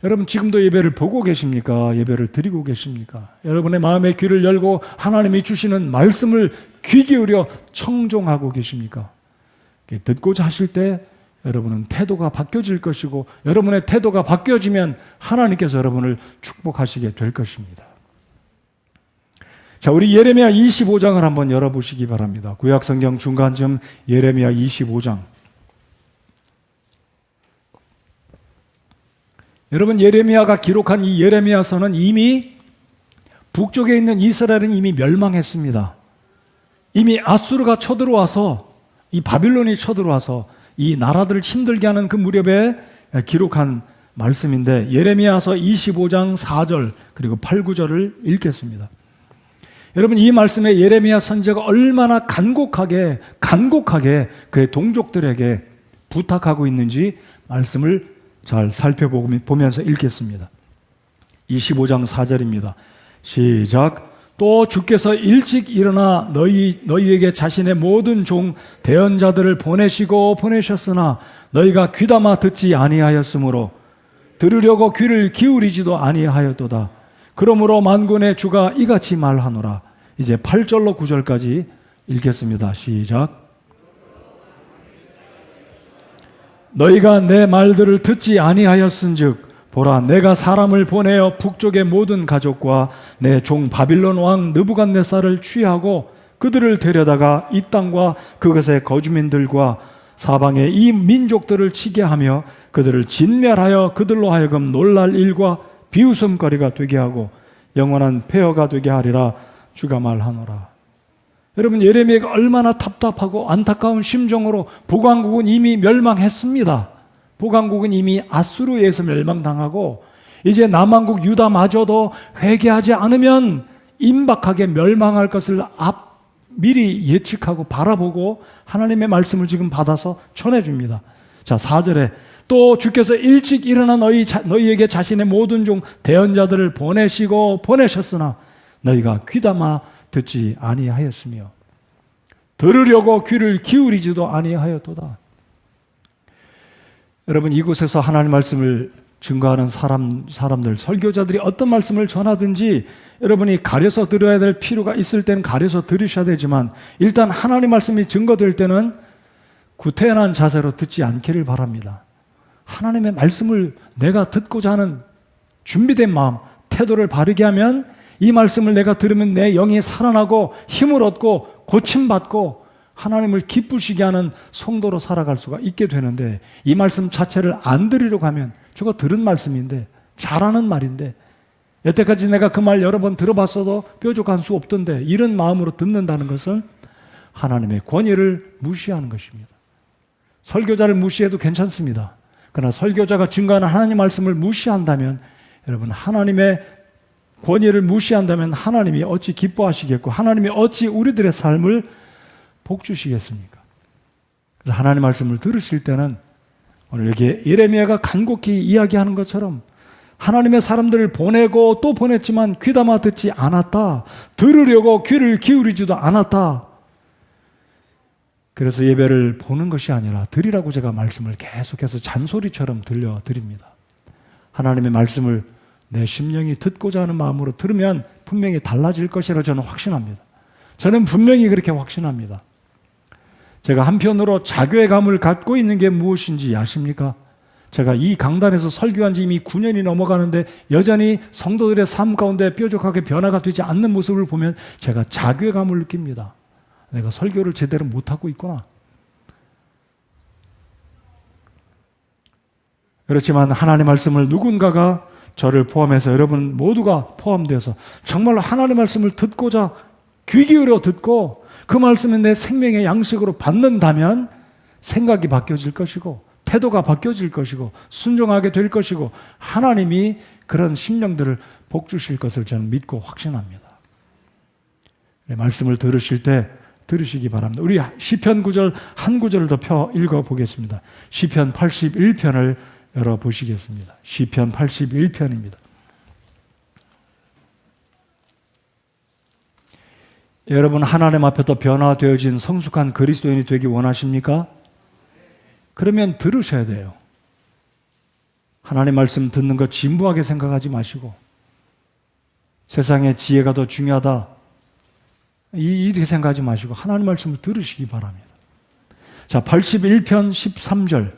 여러분 지금도 예배를 보고 계십니까? 예배를 드리고 계십니까? 여러분의 마음의 귀를 열고 하나님이 주시는 말씀을 귀 기울여 청종하고 계십니까? 듣고자 하실 때 여러분은 태도가 바뀌어질 것이고, 여러분의 태도가 바뀌어지면 하나님께서 여러분을 축복하시게 될 것입니다. 자, 우리 예레미야 25장을 한번 열어보시기 바랍니다. 구약성경 중간쯤 예레미야 25장. 여러분, 예레미야가 기록한 이 예레미야서는 이미 북쪽에 있는 이스라엘은 이미 멸망했습니다. 이미 아수르가 쳐들어와서, 이 바빌론이 쳐들어와서 이 나라들을 힘들게 하는 그 무렵에 기록한 말씀인데, 예레미야서 25장 4절 그리고 8, 9절을 읽겠습니다. 여러분, 이 말씀에 예레미야 선지자가 얼마나 간곡하게 그의 동족들에게 부탁하고 있는지 말씀을 잘 살펴보면서 읽겠습니다. 25장 4절입니다. 시작. 또 주께서 일찍 일어나 너희에게 자신의 모든 종 대언자들을 보내셨으나 너희가 귀담아 듣지 아니하였으므로 들으려고 귀를 기울이지도 아니하였도다. 그러므로 만군의 주가 이같이 말하노라. 이제 8절로 9절까지 읽겠습니다. 시작. 너희가 내 말들을 듣지 아니하였은즉 보라, 내가 사람을 보내어 북쪽의 모든 가족과 내 종 바빌론 왕 느부갓네살을 취하고 그들을 데려다가 이 땅과 그것의 거주민들과 사방의 이 민족들을 치게 하며 그들을 진멸하여 그들로 하여금 놀랄 일과 비웃음거리가 되게 하고 영원한 폐허가 되게 하리라. 주가 말하노라. 여러분, 예레미야가 얼마나 답답하고 안타까운 심정으로, 북왕국은 이미 멸망했습니다. 북왕국은 이미 아수르에 의해서 멸망당하고 이제 남왕국 유다마저도 회개하지 않으면 임박하게 멸망할 것을 미리 예측하고 바라보고 하나님의 말씀을 지금 받아서 전해줍니다. 자, 4절에 또 주께서 일찍 일어나 너희에게 자신의 모든 종 대언자들을 보내셨으나 너희가 귀담아 듣지 아니하였으며 들으려고 귀를 기울이지도 아니하였도다. 여러분, 이곳에서 하나님 말씀을 증거하는 사람들, 설교자들이 어떤 말씀을 전하든지 여러분이 가려서 들어야 될 필요가 있을 때는 가려서 들으셔야 되지만, 일단 하나님 말씀이 증거될 때는 구태연한 자세로 듣지 않기를 바랍니다. 하나님의 말씀을 내가 듣고자 하는 준비된 마음, 태도를 바르게 하면 이 말씀을 내가 들으면 내 영이 살아나고 힘을 얻고 고침받고 하나님을 기쁘시게 하는 성도로 살아갈 수가 있게 되는데, 이 말씀 자체를 안 들으려고 하면 저거 들은 말씀인데, 잘하는 말인데, 여태까지 내가 그 말 여러 번 들어봤어도 뾰족한 수 없던데, 이런 마음으로 듣는다는 것은 하나님의 권위를 무시하는 것입니다. 설교자를 무시해도 괜찮습니다. 그러나 설교자가 증거하는 하나님 말씀을 무시한다면, 여러분, 하나님의 권위를 무시한다면 하나님이 어찌 기뻐하시겠고 하나님이 어찌 우리들의 삶을 복 주시겠습니까? 그래서 하나님 말씀을 들으실 때는 오늘 여기 예레미야가 간곡히 이야기하는 것처럼 하나님의 사람들을 보내고 또 보냈지만 귀담아 듣지 않았다. 들으려고 귀를 기울이지도 않았다. 그래서 예배를 보는 것이 아니라 드리라고 제가 말씀을 계속해서 잔소리처럼 들려드립니다. 하나님의 말씀을 내 심령이 듣고자 하는 마음으로 들으면 분명히 달라질 것이라고 저는 확신합니다. 저는 분명히 그렇게 확신합니다. 제가 한편으로 자괴감을 갖고 있는 게 무엇인지 아십니까? 제가 이 강단에서 설교한 지 이미 9년이 넘어가는데 여전히 성도들의 삶 가운데 뾰족하게 변화가 되지 않는 모습을 보면 제가 자괴감을 느낍니다. 내가 설교를 제대로 못하고 있구나. 그렇지만 하나님의 말씀을 누군가가, 저를 포함해서 여러분 모두가 포함되어서 정말로 하나님의 말씀을 듣고자 귀 기울여 듣고 그 말씀을 내 생명의 양식으로 받는다면 생각이 바뀌어질 것이고 태도가 바뀌어질 것이고 순종하게 될 것이고 하나님이 그런 심령들을 복 주실 것을 저는 믿고 확신합니다. 말씀을 들으실 때 들으시기 바랍니다. 우리 시편 9절 한 구절을 더 펴 읽어보겠습니다. 시편 81편을 열어보시겠습니다. 시편 81편입니다. 여러분, 하나님 앞에 더 변화되어진 성숙한 그리스도인이 되기 원하십니까? 그러면 들으셔야 돼요. 하나님 말씀 듣는 것 진부하게 생각하지 마시고 세상의 지혜가 더 중요하다 이렇게 생각하지 마시고 하나님 말씀을 들으시기 바랍니다. 자, 81편 13절.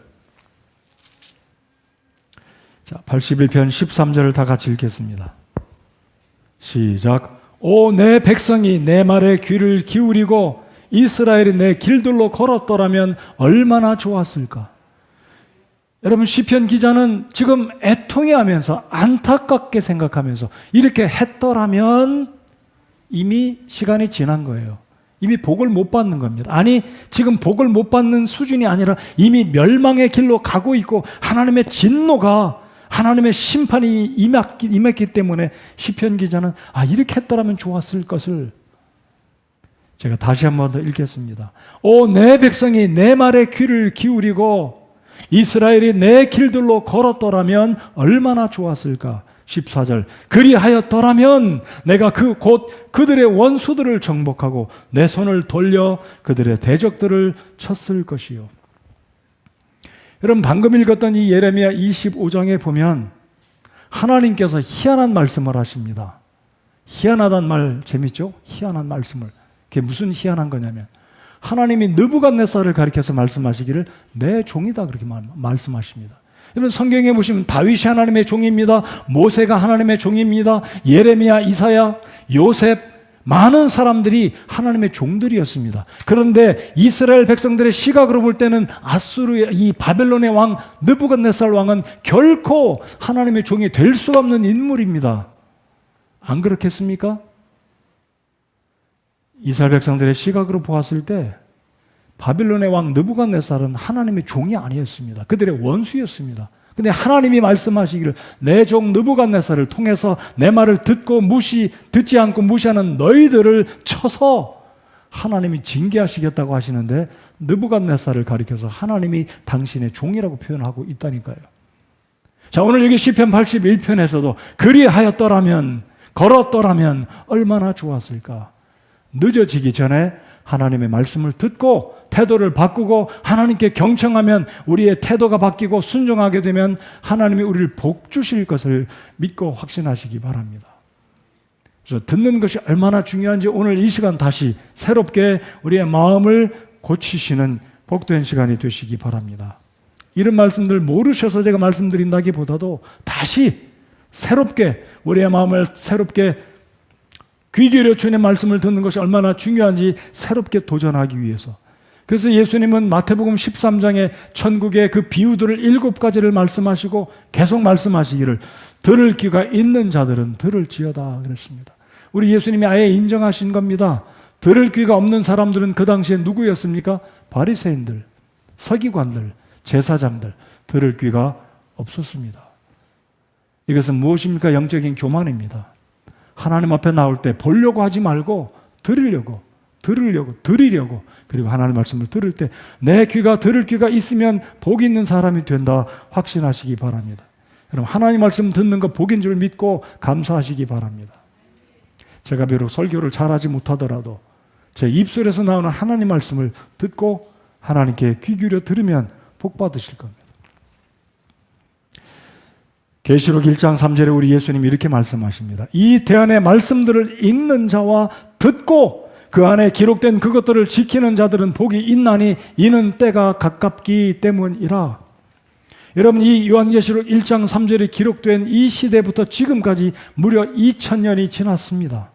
자, 81편 13절을 다 같이 읽겠습니다. 시작. 오, 내 백성이 내 말에 귀를 기울이고 이스라엘이 내 길들로 걸었더라면 얼마나 좋았을까. 여러분, 시편 기자는 지금 애통해하면서 안타깝게 생각하면서 이렇게 했더라면 이미 시간이 지난 거예요. 이미 복을 못 받는 겁니다. 아니, 지금 복을 못 받는 수준이 아니라 이미 멸망의 길로 가고 있고 하나님의 진노가, 하나님의 심판이 임했기 때문에 시편 기자는 이렇게 했더라면 좋았을 것을, 제가 다시 한 번 더 읽겠습니다. 오, 내 백성이 내 말에 귀를 기울이고 이스라엘이 내 길들로 걸었더라면 얼마나 좋았을까. 14절. 그리하였더라면 내가 곧 그들의 원수들을 정복하고 내 손을 돌려 그들의 대적들을 쳤을 것이요. 여러분, 방금 읽었던 이 예레미야 25장에 보면 하나님께서 희한한 말씀을 하십니다. 희한하단 말 재밌죠? 희한한 말씀을. 그게 무슨 희한한 거냐면 하나님이 느부갓네살을 가리켜서 말씀하시기를 내 종이다, 그렇게 말씀하십니다. 여러분, 성경에 보시면 다윗이 하나님의 종입니다. 모세가 하나님의 종입니다. 예레미야, 이사야, 요셉, 많은 사람들이 하나님의 종들이었습니다. 그런데 이스라엘 백성들의 시각으로 볼 때는 아수르의 이 바벨론의 왕 느부갓네살 왕은 결코 하나님의 종이 될 수 없는 인물입니다. 안 그렇겠습니까? 이스라엘 백성들의 시각으로 보았을 때 바빌론의 왕 느부갓네살은 하나님의 종이 아니었습니다. 그들의 원수였습니다. 근데 하나님이 말씀하시기를 내 종 느부갓네살을 통해서 내 말을 듣지 않고 무시하는 너희들을 쳐서 하나님이 징계하시겠다고 하시는데 느부갓네살을 가리켜서 하나님이 당신의 종이라고 표현하고 있다니까요. 자, 오늘 여기 시편 81편에서도 그리하였더라면, 걸었더라면 얼마나 좋았을까. 늦어지기 전에 하나님의 말씀을 듣고 태도를 바꾸고 하나님께 경청하면 우리의 태도가 바뀌고 순종하게 되면 하나님이 우리를 복 주실 것을 믿고 확신하시기 바랍니다. 그래서 듣는 것이 얼마나 중요한지 오늘 이 시간 다시 새롭게 우리의 마음을 고치시는 복된 시간이 되시기 바랍니다. 이런 말씀들 모르셔서 제가 말씀드린다기보다도 다시 새롭게 우리의 마음을 새롭게 귀 기울여 주님의 말씀을 듣는 것이 얼마나 중요한지 새롭게 도전하기 위해서. 그래서 예수님은 마태복음 13장에 천국의 그 비유들을 7가지를 말씀하시고 계속 말씀하시기를 들을 귀가 있는 자들은 들을지어다 그랬습니다. 우리 예수님이 아예 인정하신 겁니다. 들을 귀가 없는 사람들은 그 당시에 누구였습니까? 바리새인들, 서기관들, 제사장들. 들을 귀가 없었습니다. 이것은 무엇입니까? 영적인 교만입니다. 하나님 앞에 나올 때 보려고 하지 말고 들으려고, 드리려고, 그리고 하나님 말씀을 들을 때 내 귀가 들을 귀가 있으면 복 있는 사람이 된다 확신하시기 바랍니다. 여러분, 하나님 말씀 듣는 것 복인 줄 믿고 감사하시기 바랍니다. 제가 비록 설교를 잘하지 못하더라도 제 입술에서 나오는 하나님 말씀을 듣고 하나님께 귀 기울여 들으면 복 받으실 겁니다. 계시록 1장 3절에 우리 예수님이 이렇게 말씀하십니다. 이 대안의 말씀들을 읽는 자와 듣고 그 안에 기록된 그것들을 지키는 자들은 복이 있나니 이는 때가 가깝기 때문이라. 여러분, 이 요한계시록 1장 3절에 기록된 이 시대부터 지금까지 무려 2000년이 지났습니다.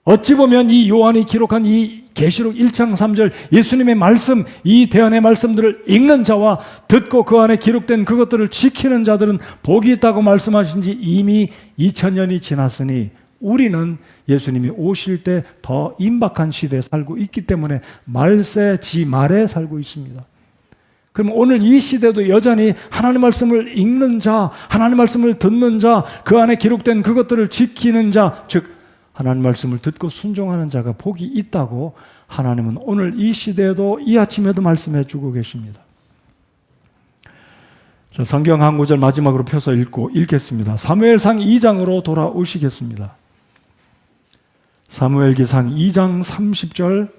어찌 보면 이 요한이 기록한 이 계시록 1장 3절 예수님의 말씀, 이 대안의 말씀들을 읽는 자와 듣고 그 안에 기록된 그것들을 지키는 자들은 복이 있다고 말씀하신 지 이미 2000년이 지났으니 우리는 예수님이 오실 때 더 임박한 시대에 살고 있기 때문에 말세 지말에 살고 있습니다. 그럼 오늘 이 시대도 여전히 하나님 말씀을 읽는 자, 하나님 말씀을 듣는 자, 그 안에 기록된 그것들을 지키는 자, 즉 하나님 말씀을 듣고 순종하는 자가 복이 있다고 하나님은 오늘 이 시대에도 이 아침에도 말씀해 주고 계십니다. 자, 성경 한 구절 마지막으로 펴서 읽겠습니다. 사무엘상 2장으로 돌아오시겠습니다. 사무엘기상 2장 30절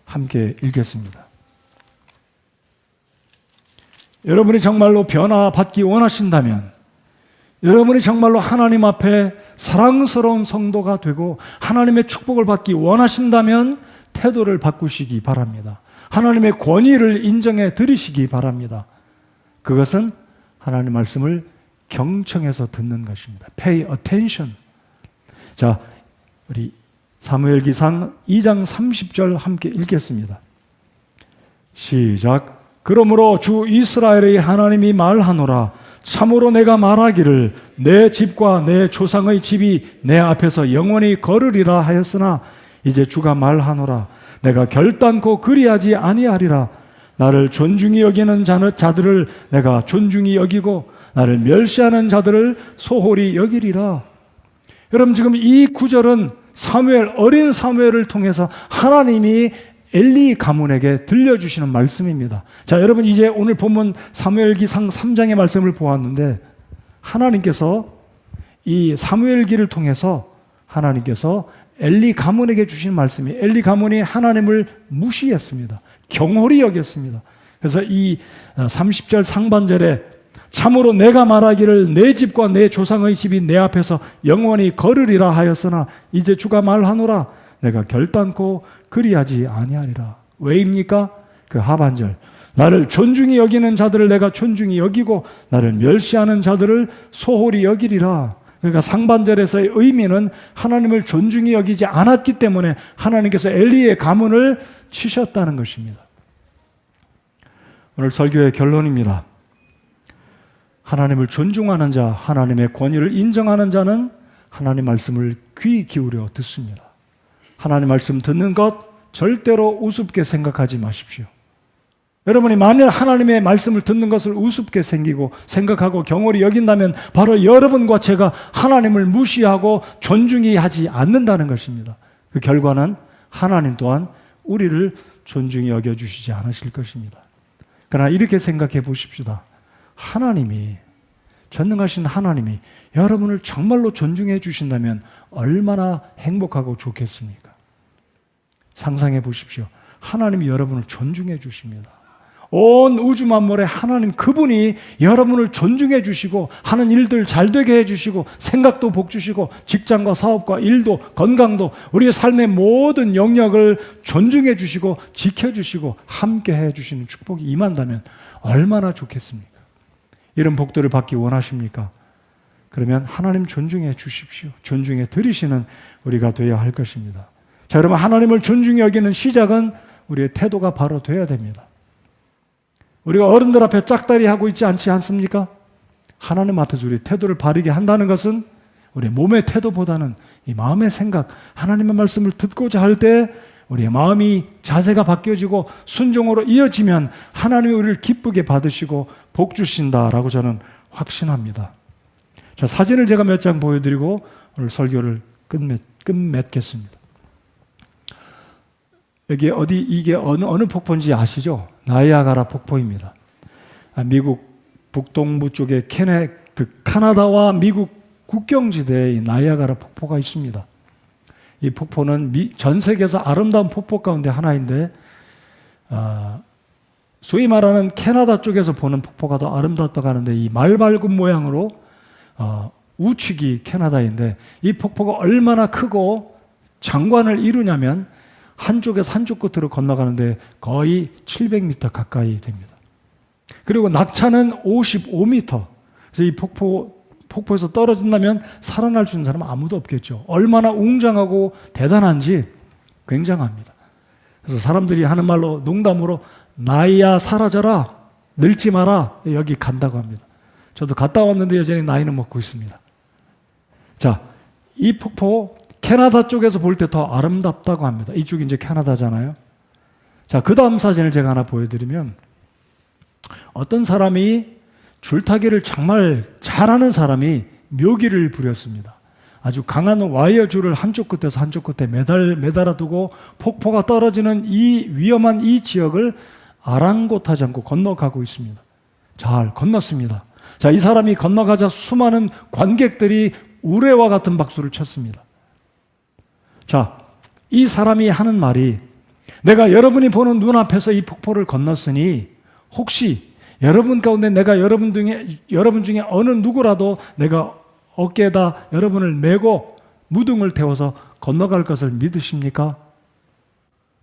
함께 읽겠습니다. 여러분이 정말로 변화받기 원하신다면, 여러분이 정말로 하나님 앞에 사랑스러운 성도가 되고 하나님의 축복을 받기 원하신다면 태도를 바꾸시기 바랍니다. 하나님의 권위를 인정해 드리시기 바랍니다. 그것은 하나님 말씀을 경청해서 듣는 것입니다. Pay attention. 자, 우리 사무엘기상 2장 30절 함께 읽겠습니다. 시작. 그러므로 주 이스라엘의 하나님이 말하노라. 참으로 내가 말하기를 내 집과 내 조상의 집이 내 앞에서 영원히 거르리라 하였으나 이제 주가 말하노라. 내가 결단코 그리하지 아니하리라. 나를 존중히 여기는 자들을 내가 존중히 여기고 나를 멸시하는 자들을 소홀히 여기리라. 여러분, 지금 이 구절은 어린 사무엘을 통해서 하나님이 엘리 가문에게 들려주시는 말씀입니다. 자, 여러분, 이제 오늘 본문 사무엘기상 3장의 말씀을 보았는데 하나님께서 이 사무엘기를 통해서 하나님께서 엘리 가문에게 주신 말씀이, 엘리 가문이 하나님을 무시했습니다. 경홀히 여겼습니다. 그래서 이 30절 상반절에 참으로 내가 말하기를 내 집과 내 조상의 집이 내 앞에서 영원히 거르리라 하였으나 이제 주가 말하노라. 내가 결단코 그리하지 아니하리라. 왜입니까? 그 하반절. 나를 존중히 여기는 자들을 내가 존중히 여기고 나를 멸시하는 자들을 소홀히 여기리라. 그러니까 상반절에서의 의미는 하나님을 존중히 여기지 않았기 때문에 하나님께서 엘리의 가문을 치셨다는 것입니다. 오늘 설교의 결론입니다. 하나님을 존중하는 자, 하나님의 권위를 인정하는 자는 하나님 말씀을 귀 기울여 듣습니다. 하나님 말씀 듣는 것 절대로 우습게 생각하지 마십시오. 여러분이 만일 하나님의 말씀을 듣는 것을 우습게 생각하고 경홀히 여긴다면 바로 여러분과 제가 하나님을 무시하고 존중히 하지 않는다는 것입니다. 그 결과는 하나님 또한 우리를 존중히 여겨주시지 않으실 것입니다. 그러나 이렇게 생각해 보십시다. 하나님이, 전능하신 하나님이 여러분을 정말로 존중해 주신다면 얼마나 행복하고 좋겠습니까? 상상해 보십시오. 하나님이 여러분을 존중해 주십니다. 온 우주 만물의 하나님, 그분이 여러분을 존중해 주시고 하는 일들 잘 되게 해 주시고 생각도 복 주시고 직장과 사업과 일도 건강도 우리의 삶의 모든 영역을 존중해 주시고 지켜주시고 함께 해 주시는 축복이 임한다면 얼마나 좋겠습니까? 이런 복들을 받기 원하십니까? 그러면 하나님 존중해 주십시오. 존중해 드리시는 우리가 되어야 할 것입니다. 자, 여러분, 하나님을 존중히 여기는 시작은 우리의 태도가 바로 되어야 됩니다. 우리가 어른들 앞에 짝다리 하고 있지 않지 않습니까? 하나님 앞에서 우리 태도를 바르게 한다는 것은 우리 몸의 태도보다는 이 마음의 생각, 하나님의 말씀을 듣고자 할 때 우리의 마음이, 자세가 바뀌어지고 순종으로 이어지면 하나님이 우리를 기쁘게 받으시고 복 주신다라고 저는 확신합니다. 자, 사진을 제가 몇 장 보여드리고 오늘 설교를 끝맺겠습니다. 여기 이게 어느 폭포인지 아시죠? 나이아가라 폭포입니다. 미국 북동부 쪽에 카나다와 미국 국경지대에 나이아가라 폭포가 있습니다. 이 폭포는 전 세계에서 아름다운 폭포 가운데 하나인데, 소위 말하는 캐나다 쪽에서 보는 폭포가 더 아름답다고 하는데, 이 말발굽 모양으로 우측이 캐나다인데, 이 폭포가 얼마나 크고 장관을 이루냐면 한쪽에서 한쪽 끝으로 건너가는데 거의 700m 가까이 됩니다. 그리고 낙차는 55m. 그래서 이 폭포에서 떨어진다면 살아날 수 있는 사람은 아무도 없겠죠. 얼마나 웅장하고 대단한지 굉장합니다. 그래서 사람들이 하는 말로 농담으로 나이야 사라져라, 늙지 마라, 여기 간다고 합니다. 저도 갔다 왔는데 여전히 나이는 먹고 있습니다. 자, 이 폭포 캐나다 쪽에서 볼 때 더 아름답다고 합니다. 이쪽이 이제 캐나다잖아요. 자, 그 다음 사진을 제가 하나 보여드리면, 어떤 사람이 줄타기를 정말 잘하는 사람이 묘기를 부렸습니다. 아주 강한 와이어 줄을 한쪽 끝에서 한쪽 끝에 매달아 두고 폭포가 떨어지는 이 위험한 이 지역을 아랑곳하지 않고 건너가고 있습니다. 잘 건넜습니다. 자, 이 사람이 건너가자 수많은 관객들이 우레와 같은 박수를 쳤습니다. 자, 이 사람이 하는 말이, 내가 여러분이 보는 눈앞에서 이 폭포를 건넜으니 혹시 여러분 가운데 내가 여러분 중에 어느 누구라도 내가 어깨에다 여러분을 메고 무등을 태워서 건너갈 것을 믿으십니까?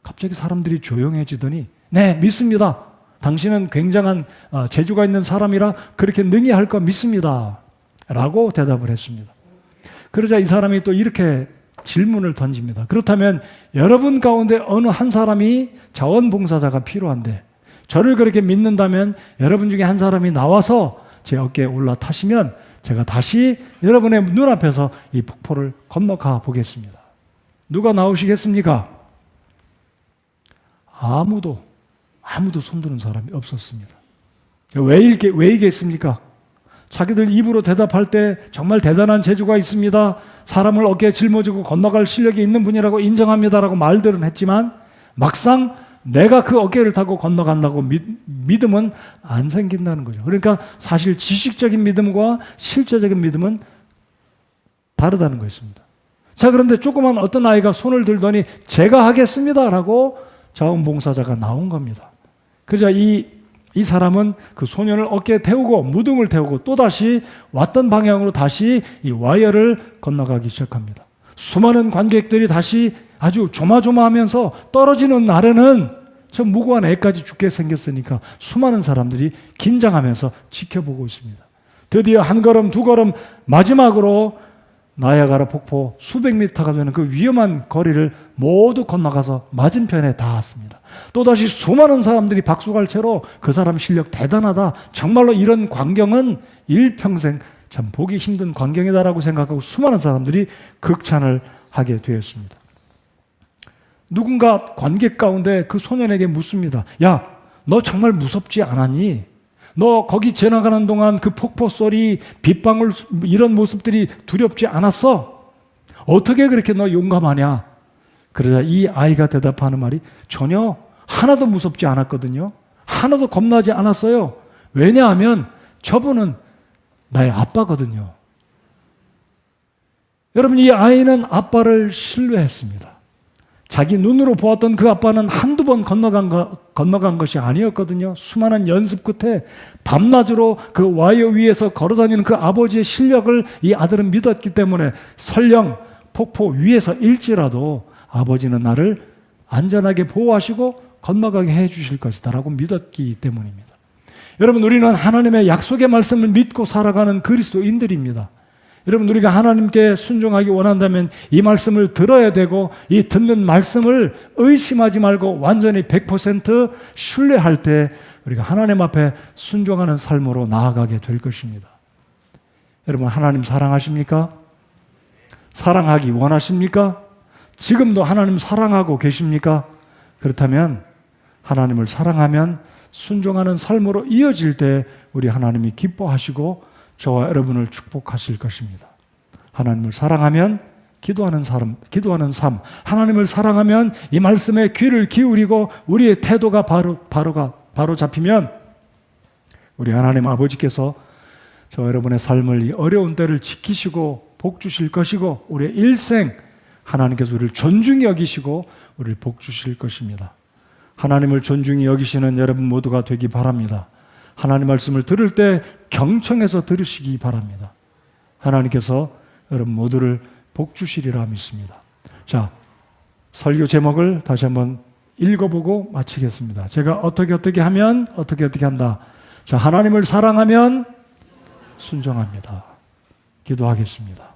갑자기 사람들이 조용해지더니 네, 믿습니다. 당신은 굉장한 재주가 있는 사람이라 그렇게 능히 할 거 믿습니다. 라고 대답을 했습니다. 그러자 이 사람이 또 이렇게 질문을 던집니다. 그렇다면 여러분 가운데 어느 한 사람이 자원봉사자가 필요한데 저를 그렇게 믿는다면 여러분 중에 한 사람이 나와서 제 어깨에 올라타시면 제가 다시 여러분의 눈앞에서 이 폭포를 건너가 보겠습니다. 누가 나오시겠습니까? 아무도 손드는 사람이 없었습니다. 왜 이겠습니까? 자기들 입으로 대답할 때 정말 대단한 재주가 있습니다. 사람을 어깨에 짊어지고 건너갈 실력이 있는 분이라고 인정합니다라고 말들은 했지만 막상 내가 그 어깨를 타고 건너간다고 믿음은 안 생긴다는 거죠. 그러니까 사실 지식적인 믿음과 실제적인 믿음은 다르다는 것입니다. 자, 그런데 조그만 어떤 아이가 손을 들더니 제가 하겠습니다라고 자원봉사자가 나온 겁니다. 그러자 이 사람은 그 소년을 어깨에 태우고 무등을 태우고 또다시 왔던 방향으로 다시 이 와이어를 건너가기 시작합니다. 수많은 관객들이 다시 아주 조마조마하면서 떨어지는 날에는 저 무고한 애까지 죽게 생겼으니까 수많은 사람들이 긴장하면서 지켜보고 있습니다. 드디어 한 걸음 두 걸음 마지막으로 나야가라 폭포 수백 미터가 되는 그 위험한 거리를 모두 건너가서 맞은편에 닿았습니다. 또다시 수많은 사람들이 박수갈 채로 그 사람 실력 대단하다. 정말로 이런 광경은 일평생 참 보기 힘든 광경이다라고 생각하고 수많은 사람들이 극찬을 하게 되었습니다. 누군가 관객 가운데 그 소년에게 묻습니다. 야, 너 정말 무섭지 않았니? 너 거기 지나가는 동안 그 폭포 소리, 빗방울 이런 모습들이 두렵지 않았어? 어떻게 그렇게 너 용감하냐? 그러자 이 아이가 대답하는 말이 전혀 하나도 무섭지 않았거든요. 하나도 겁나지 않았어요. 왜냐하면 저분은 나의 아빠거든요. 여러분, 이 아이는 아빠를 신뢰했습니다. 자기 눈으로 보았던 그 아빠는 한두 번 건너간 것이 아니었거든요. 수많은 연습 끝에 밤낮으로 그 와이어 위에서 걸어다니는 그 아버지의 실력을 이 아들은 믿었기 때문에 설령 폭포 위에서 일지라도 아버지는 나를 안전하게 보호하시고 건너가게 해주실 것이다 라고 믿었기 때문입니다. 여러분, 우리는 하나님의 약속의 말씀을 믿고 살아가는 그리스도인들입니다. 여러분, 우리가 하나님께 순종하기 원한다면 이 말씀을 들어야 되고 이 듣는 말씀을 의심하지 말고 완전히 100% 신뢰할 때 우리가 하나님 앞에 순종하는 삶으로 나아가게 될 것입니다. 여러분, 하나님 사랑하십니까? 사랑하기 원하십니까? 지금도 하나님 사랑하고 계십니까? 그렇다면 하나님을 사랑하면 순종하는 삶으로 이어질 때 우리 하나님이 기뻐하시고 저와 여러분을 축복하실 것입니다. 하나님을 사랑하면 기도하는 삶, 하나님을 사랑하면 이 말씀에 귀를 기울이고 우리의 태도가 바로 잡히면 우리 하나님 아버지께서 저와 여러분의 삶을 이 어려운 때를 지키시고 복 주실 것이고 우리의 일생 하나님께서 우리를 존중히 여기시고 우리를 복 주실 것입니다. 하나님을 존중히 여기시는 여러분 모두가 되기 바랍니다. 하나님 말씀을 들을 때 경청해서 들으시기 바랍니다. 하나님께서 여러분 모두를 복 주시리라 믿습니다. 자, 설교 제목을 다시 한번 읽어보고 마치겠습니다. 제가 어떻게 하면 어떻게 한다. 자, 하나님을 사랑하면 순종합니다. 기도하겠습니다.